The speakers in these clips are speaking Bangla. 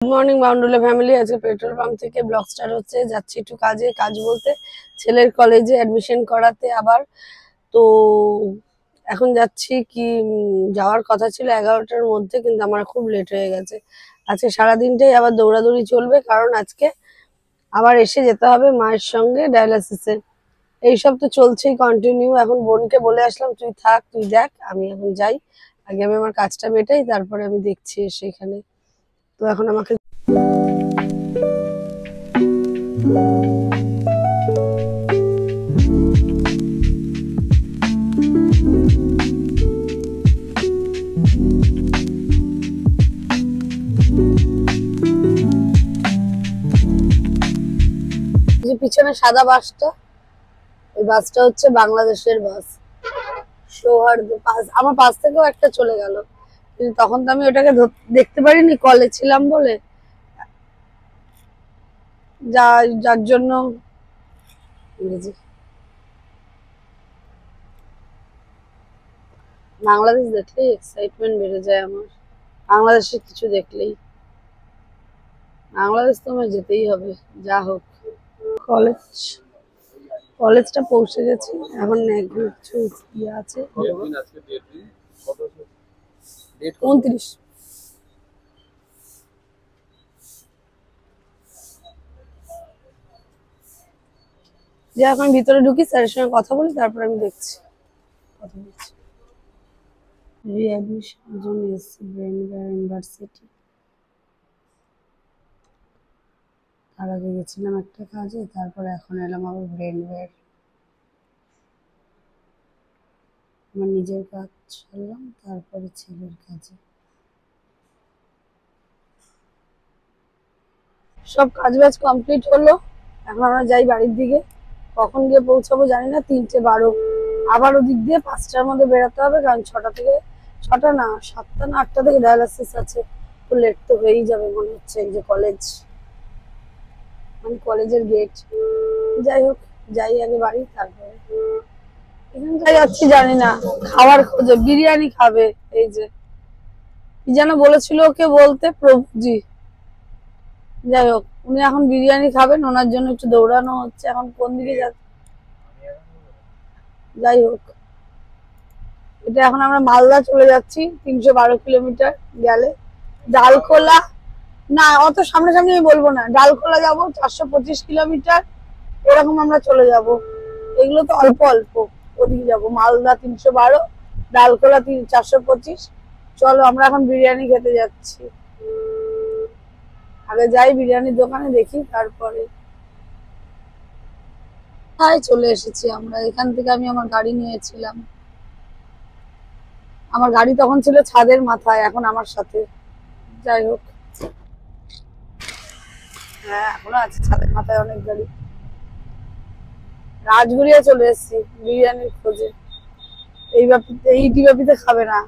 গুড মর্নিং বাউন্ডুলা ফ্যামিলি। আজকে পেট্রোল পাম্প থেকে ব্লগ স্টার্ট হচ্ছে। যাচ্ছি একটু কাজে, কাজ বলতে ছেলের কলেজে অ্যাডমিশন করাতে আবার। তো এখন যাচ্ছি কি যাওয়ার কথা ছিল 11টার মধ্যে, কিন্তু আমার খুব লেট হয়ে গেছে। আজকে সারাদিনটাই আবার দৌড়াদৌড়ি চলবে, কারণ আজকে আবার এসে যেতে হবে মায়ের সঙ্গে ডায়ালিসিসে। এইসব তো চলছেই কন্টিনিউ। এখন বোনকে বলে আসলাম তুই থাক, তুই দেখ, আমি এখন যাই, আগে আমি আমার কাজটা মেটাই, তারপরে আমি দেখছি এসে এখানে। তো এখন আমাকে যে পিছনে সাদা বাসটা, ওই বাসটা হচ্ছে বাংলাদেশের বাস, সৌহার্দ্য পাস। আমার পাশ থেকেও একটা চলে গেল, কিন্তু তখন তো আমি ওটাকে দেখতে পারিনি, কলে ছিলাম বলে। যার জন্য বাংলাদেশ দেখলেই এক্সাইটমেন্ট বেড়ে যায় আমার। বাংলাদেশে কিছু দেখলেই বাংলাদেশ তো আমার যেতেই হবে, যা হোক। কলেজ কলেজটা পৌঁছে গেছি, এখন কিছু ইয়ে আছে। 29। যে এখন ভিতরে ঢুকি, স্যারের সঙ্গে কথা বলি, তারপর আমি দেখছি কথা বলছি। রিঅ্যাডমিশনের জন্য এসেছি ব্রেনওয়্যার ইউনিভার্সিটি। তার আগে গেছিলাম একটা কাজে, তারপর এখন এলাম আবার ব্রেনওয়্যার। আমার নিজের কাজ ছাড়লাম, তারপরে ছেলের কাজে। সব কাজ বাজ কমপ্লিট হলো, এখন আমরা যাই বাড়ির দিকে। কখন গিয়ে পৌঁছাবো জানি না, 3:12। আবার ওদিক দিয়ে 5টার মধ্যে বেরোতে হবে, কারণ 6টা না 7টা না 8টা থেকে ডায়ালিসিস আছে। তো লেট তো হয়েই যাবে মনে হচ্ছে। এই যে কলেজ, মানে কলেজের গেট। যাই হোক, যাই আগে বাড়ি, তারপরে এখানটায় যাচ্ছি জানি না, খাওয়ার খোঁজে। বিরিয়ানি খাবে, এই যে কি যেন বলেছিল ওকে বলতে, প্রভুজি। যাই হোক, উনি এখন বিরিয়ানি খাবেন, ওনার জন্য একটু দৌড়ানো হচ্ছে। এখন কোন দিকে যাচ্ছে, যাই হোক। এটা এখন আমরা মালদা চলে যাচ্ছি, 312 কিলোমিটার গেলে। ডালখোলা না, অত সামনাসামনি আমি বলবো না। ডালখোলা যাবো 425 কিলোমিটার, এরকম আমরা চলে যাব। এগুলো তো অল্প অল্প, ওদিকে যাবো। মালদা 312, ডালখোলা 425। চলো, আমরা এখন বিরিয়ানি খেতে যাচ্ছি। আগে যাই বিরিয়ানির দোকানে, দেখি, তারপরে। তাই চলে এসেছি আমরা। এখান থেকে আমি আমার গাড়ি নিয়েছিলাম। আমার গাড়ি তখন ছিল ছাদের মাথায়, এখন আমার সাথে। যাই হোক, হ্যাঁ এখনো আছে ছাদের মাথায় অনেক গাড়ি। রাজগুড়িয়া চলে এসেছি বিরিয়ানির খোঁজে। এই টিবাপিতে খাবে না,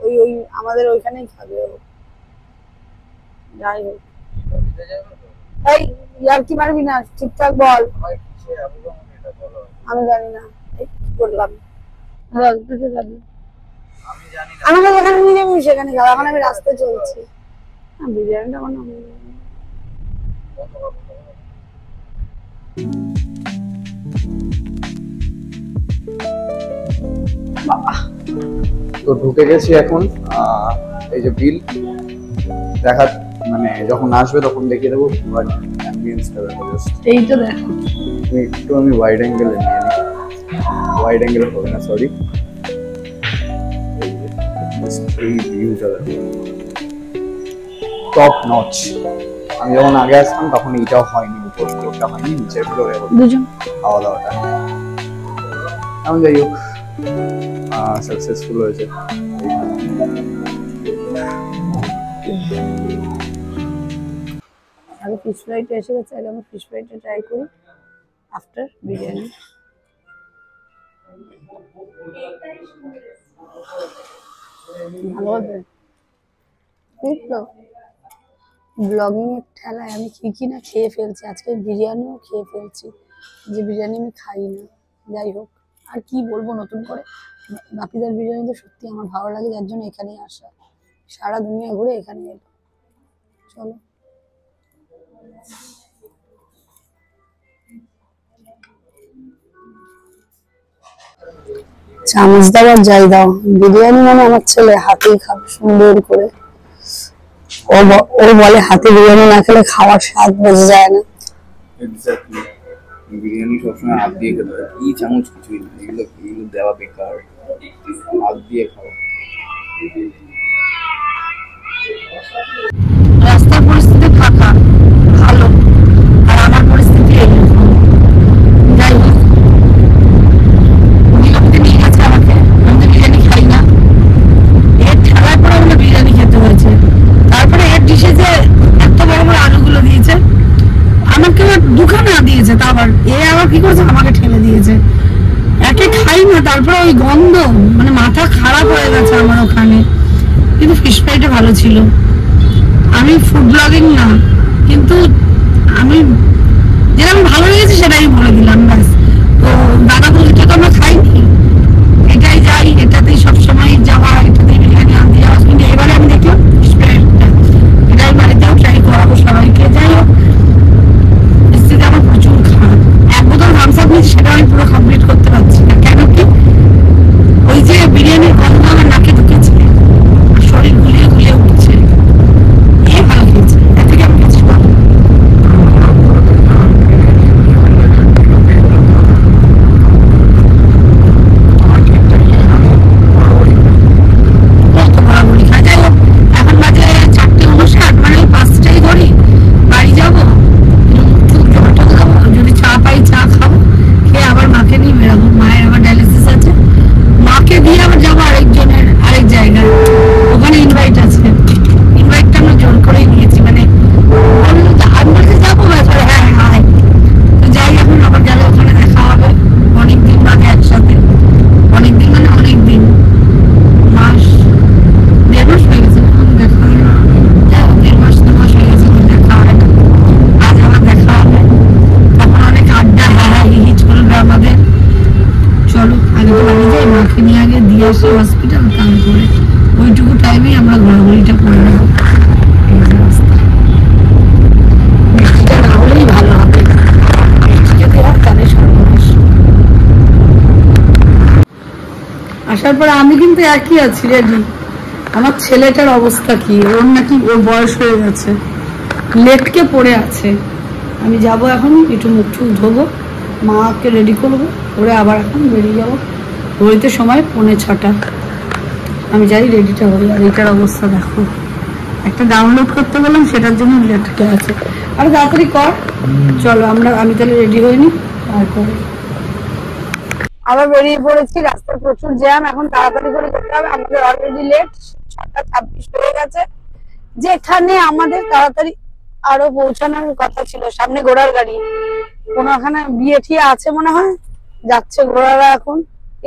ওই ওই আমাদের ওইখানেই খাবে ও। যাই হোক, এই ইয়ার কি মারবি না, ঠিকঠাক বল। আমি জানি না, এই বললাম, বল তুই যাবি। আমাকে যেখানে নিয়ে যাবি সেখানে যাবো। এখন আমি রাস্তায় চলছি। বিরিয়ানিটা আমার তো ঢুকে গেছি এখন। এই যে বিল দেখা, মানে যখন আসবে তখন দেখিয়ে দেবো। বাট অ্যাম্বিয়েন্সটা দেখো জাস্ট। এই তো দেখো, একটু আমি ওয়াইড অ্যাঙ্গেলে নিয়ে নিই। ওয়াইড অ্যাঙ্গেলে হবে না, সরি। এই ভিউটা দেখো, টপ নচ। আমি যখন আগে আসতাম তখন এইটাও হয়নি, উপর ফ্লোরটা হয়নি, নিচের ফ্লোরে দুজন খাওয়া দাওয়াটা। আমি যাই হোক, সাকসেসফুল হয়েছে। আগে ফিশ ফ্রাইটা এসে গেছে, আগে আমি ফিশ ফ্রাইটা ট্রাই করি, আফটার বিরিয়ানি। ভালো হবে ঠিক তো। ব্লগিং এর ঠেলায় আমি কি না খেয়ে ফেলছি। আজকে বিরিয়ানিও খেয়ে ফেলছি, যে বিরিয়ানি আমি খাই না। যাই হোক, আর কি বলবো নতুন করে। বাপিদার বিরিয়ানি তো সত্যি আমার ভালো লাগে, যার জন্য এখানেই আসা। সারা দুনিয়া ঘুরে এখানে এলো। চলো। চামচ দাও আর যাই দাও, বিরিয়ানি মানে আমার ছেলে হাতেই খাবে সুন্দর করে। ও বলে হাতে বিরিয়ানি না খেলে খাওয়ার স্বাদ বোঝা যায় না। এক্স্যাক্টলি, বিরিয়ানি সবসময় হাত দিয়ে খেতে হয়, কি চামচ কিছুই না, এগুলো দেওয়া বেকার, হাত দিয়ে খাওয়া। রাস্তার পরিস্থিতি ফাঁকা ভালো, আর আমার পরিস্থিতি এইরকম। যাই হোক, বিরক্তি নিয়ে গেছে আমাকে, আমি তো বিরিয়ানি খাই না, এর ঠেলায় পরে আমাকে বিরিয়ানি খেতে হয়েছে। তারপরে এর ডিশে যে এত বড় বড় আলুগুলো দিয়েছে, আমাকে দুখানা দিয়েছে, তা আবার এ আবার কি করছে আমাকে ঠেলে দিয়েছে। একে খাই না, তারপরে ওই গন্ধ, মানে মাথা খারাপ হয়ে গেছে আমার ওখানে। কিন্তু ফিশ ফ্রাইটা ভালো ছিল। আমি ফুড ব্লগিং না, কিন্তু আমি যেটা আমি ভালো লেগেছে সেটাই বলে দিলাম ব্যাস। তো দাদা বলতে তো আমরা খাইনি, এটাই যাই, এটাতেই সবসময় যাওয়া, এটাতেই বিরিয়ানি আনতে যাওয়া, কিন্তু এবারে আমি দেখলাম ফিশ ফ্রাইটা, এটাই বাড়িতেও ট্রাই করাবো সবাইকে। যাই হোক, পরিস্থিতি আমার প্রচুর খারাপ। এক বোতল থামস আপ নিয়েছি, সেটা আমি পুরো কমপ্লিট করতে পারছি না। কেন কি, ওই যে বিরিয়ানির গন্ধ আমার নাকে ঢুকেছে, শরীর গুলিয়ে গুলিয়ে উঠছে। এ ভালো খেয়েছে, এর থেকে আমি কিছু পাবো। কত বড়াবড়ি খায়। যাই হোক, এখন বাজে 4:59, মানে 5টাই ধরি, বাড়ি যাবো, একটু জল টল খাবো, যদি চা পাই চা খাবো, খেয়ে আবার মাকে নিয়ে বেরোবো। মায়ের আবার ডায়ালিসিস আছে, মাকে দিয়ে আবার যাবো আরেকজনের আরেক জায়গায়, ওখানে ইনভাইট আছে। ইনভাইটটা আমরা জোর করেই নিয়েছি, মানে বললো তো আমি বলতে যাবো, ব্যাপারে হ্যাঁ হ্যাঁ। তো যাই, এখন আবার গেলে ওখানে দেখা হবে অনেকদিন বাদে একসাথে। অনেকদিন মানে অনেকদিন, মাস 1.5 মাস হয়ে গেছে এখন দেখা হয় না। যাই হোক, 1.5 2 মাস হয়ে গেছে দেখা হয় না। আজ আবার দেখা হবে, তখন অনেক আড্ডা হ্যাঁ হি চলবে আমাদের। চলো আগে তো বাড়ি যাই, মাকে নিয়ে আগে দিয়ে আসি হসপিটাল, তারপরে ওইটুকু টাইমেই আমরা ঘোরাঘুরিটা করে নেবো। এই যে রাস্তা, বৃষ্টিটা না হলেই ভালো হবে, বৃষ্টি যদি হয় তাহলে সর্বনাশ। আসার পরে আমি কিন্তু একই আছি, রেডি। আমার ছেলেটার অবস্থা কি, ওর নাকি ওর বয়স হয়ে গেছে, লেটকে পড়ে আছে। আমি যাব এখন, একটু মুখ টুক ধোবো, মাকে রেডি করবো, করে আবার এখন বেরিয়ে যাবো। ঘড়িতে সময় 5:45, আমি যাই রেডিটা হই। আর এটার অবস্থা দেখো, একটা ডাউনলোড করতে বললাম, সেটার জন্য লেটকে আছে। আর তাড়াতাড়ি কর, চলো আমি তাহলে রেডি হইনি, তারপরে আবার বেরিয়ে পড়েছি। রাস্তায় প্রচুর জ্যাম, এখন তাড়াতাড়ি করে যেতে হবে, আমাদের অলরেডি লেট, 6:26 হয়ে গেছে। যেখানে আমাদের তাড়াতাড়ি আরো পৌঁছানোর কথা ছিল, সামনে ঘোড়ার গাড়ি, কোনখানে বিয়ে ঠিয়ে আছে মনে হয়, যাচ্ছে ঘোড়ারা এখন।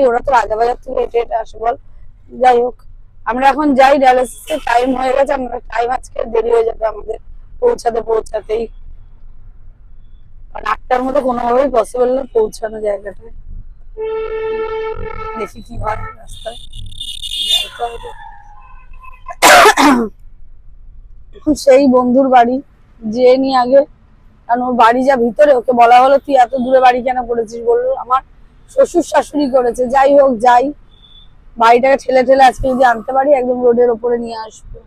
ওরা তো রাজাবাজার থেকে হেঁটে হেঁটে আসে বল। যাই হোক, আমরা এখন যাই, ডায়ালিসিসের টাইম হয়ে গেছে, আমরা টাইম আজকে দেরি হয়ে যাবে আমাদের পৌঁছাতেই, কারণ 8টার মধ্যে কোনোভাবেই পসিবল না পৌঁছানো জায়গাটায়। দেখি কি হয় রাস্তায়, যাইতে হবে। এখন সেই বন্ধুর বাড়ি যে নিয়ে আগে, কারণ ওর বাড়ি যা ভিতরে, ওকে বলা হলো তুই এত দূরে বাড়ি কেন করেছিস, বললো আমার শ্বশুর শাশুড়ি করেছে। যাই হোক, যাই, বাড়িটাকে ঠেলে ঠেলে আজকে যদি আনতে পারি, একদম রোডের ওপরে নিয়ে আসবো,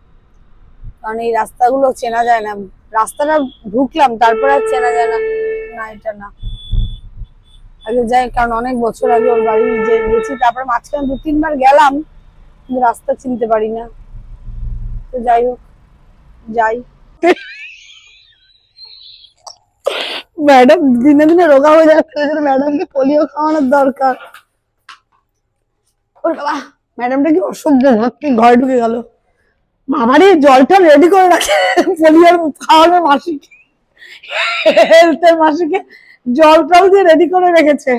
কারণ এই রাস্তাগুলো চেনা যায় না। রাস্তাটা ঢুকলাম, তারপরে আর চেনা যায় না, না এটা না, আগে যাই, কারণ অনেক বছর আগে ওর বাড়ি গেছি, তারপরে মাঝখানে 2-3 বার গেলাম, কিন্তু রাস্তা চিনতে পারি না। তো যাই হোক, যাই। ম্যাডাম দিনে দিনে রোগা হয়ে যাচ্ছে, ম্যাডামকে পোলিও খাওয়ানোর দরকার। ওর বাবা, ম্যাডামটা কি অসভ্য, ভক্তি ঘরে ঢুকে গেল। আমারই জলটা রেডি করে রাখে, পোলিওর খাওয়াবে মাসিকে, হেলথের মাসিকে জলটাও দিয়ে রেডি করে রেখেছে।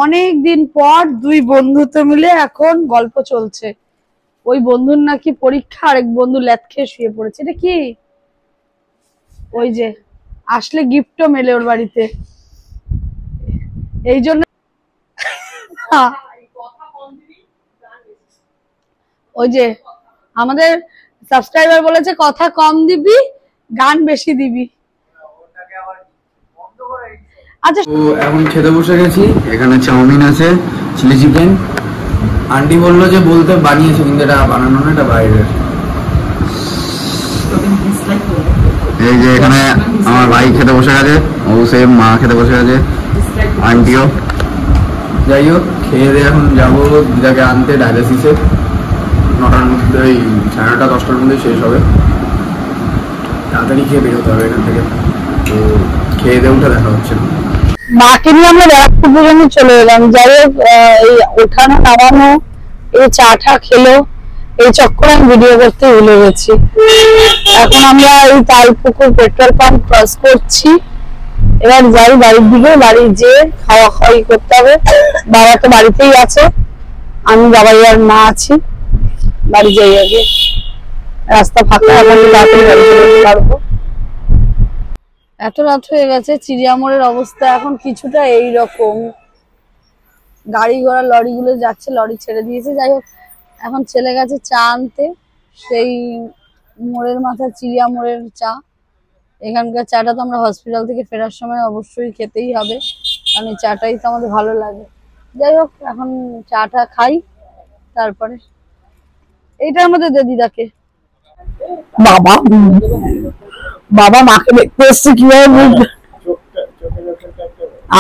অনেক দিন পর দুই বন্ধুতে মিলে এখন গল্প চলছে। ওই বন্ধুর নাকি পরীক্ষা, আরেক বন্ধু ল্যাদ খেয়ে শুয়ে পড়েছে। এটা কি? ওই যে আসলে গিফটও মেলে ওর বাড়িতে, এই জন্য ওই যে আমাদের সাবস্ক্রাইবার বলেছে কথা কম দিবি, গান বেশি দিবি। আচ্ছা, তো এখন খেতে বসে গেছি। এখানে চাউমিন আছে, চিলি চিকেন। আন্টি বললো যে বলতে বানিয়েছে, কিন্তু এটা বানানো না, এটা বাইরের। এই যে এখানে আমার ভাই খেতে বসে গেছে, ও সেম, মা খেতে বসে গেছে, আন্টিও। যাই হোক, খেয়ে দিয়ে এখন যাবো দিদাকে আনতে ডায়ালিসিসে। 9টার মধ্যে, ওই 9:30 10টার মধ্যে শেষ হবে। তাড়াতাড়ি খেয়ে বেরোতে হবে এখান থেকে। তো খেয়ে দিয়ে উঠে দেখা হচ্ছে। মাকে নিয়ে আমরা ব্যারাকপুর পর্যন্ত চলে এলাম। যাই হোক, এই ওঠানো নামানো, এই চা টা খেলো, এই চক্করে আমি ভিডিও করতে ভুলে গেছি। এখন আমরা এই তালপুকুর পেট্রোল পাম্প ক্রস করছি। এবার যাই বাড়ির দিকে, বাড়ি যেয়ে খাওয়া খাওয়াই করতে হবে। বাবা তো বাড়িতেই আছে, আমি বাবাই আর মা আছি। বাড়ি যাই আগে, রাস্তা ফাঁকা, এখন তাড়াতাড়ি বাড়ি যেতে পারবো। এত রাত হয়ে গেছে, চিড়িয়ামোড়ের অবস্থা এখন কিছুটা এইরকম। গাড়ি ঘোড়া লরিগুলো যাচ্ছে, লরি ছেড়ে দিয়েছে। যাই হোক, এখন ছেলে গেছে চা আনতে, সেই মোড়ের মাথা চিড়িয়ামোড়ের চা। এখানকার চাটা তো আমরা হসপিটাল থেকে ফেরার সময় অবশ্যই খেতেই হবে, কারণ এই চাটাই তো আমাদের ভালো লাগে। যাই হোক, এখন চাটা খাই, তারপরে এইটার মধ্যে দে দিদাকে। বাবা বাবা মাকে দেখতে এসছে, কিভাবে বুঝবে?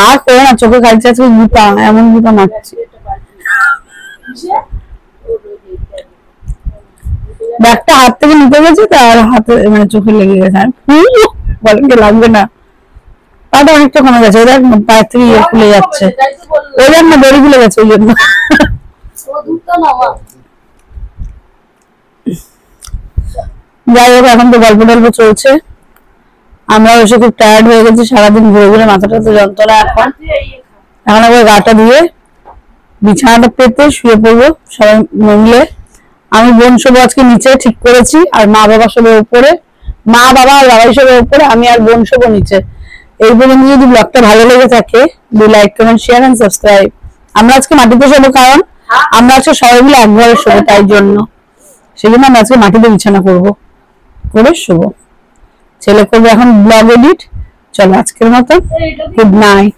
আর করে না, চোখে খাইছে আজকে গীতা, এমন গীতা মারছে। ব্যাগটা হাত থেকে নিতে গেছে, তার হাতে মানে চোখে লেগে গেছে। বলেন কি লাগবে না, পাটা অনেকটা কমে গেছে, ওদের পায়ের থেকে ইয়ে খুলে যাচ্ছে, ওই জন্য দড়ি খুলে গেছে, ওই জন্য। যাই হোক, এখন তো গল্প টল্প চলছে। আমরা এসে খুব টায়ার্ড হয়ে গেছি, সারাদিন ঘুরে ঘুরে মাথাটা তো যন্ত্রণা। এখন আবার গাটা দিয়ে বিছানাটা পেতে শুয়ে পড়বো সবাই মিলে। আমি বোন সব আজকে নিচে ঠিক করেছি, আর মা বাবা সব উপরে, মা বাবা আর বাবাই সব উপরে, আমি আর বোন সব নিচে। এই পর্যন্ত যদি ব্লগটা ভালো লেগে থাকে, do like, comment, share and subscribe. আমরা আজকে মাটিতে শোবো, কারণ আমরা আজকে সবাই মিলে একবারে শোবো, তাই জন্য সেই জন্য আমরা আজকে মাটিতে বিছানা করবো, করে শোবো। ছেলে করবে এখন ব্লগ এডিট। চলো আজকের মতো গুড নাইট।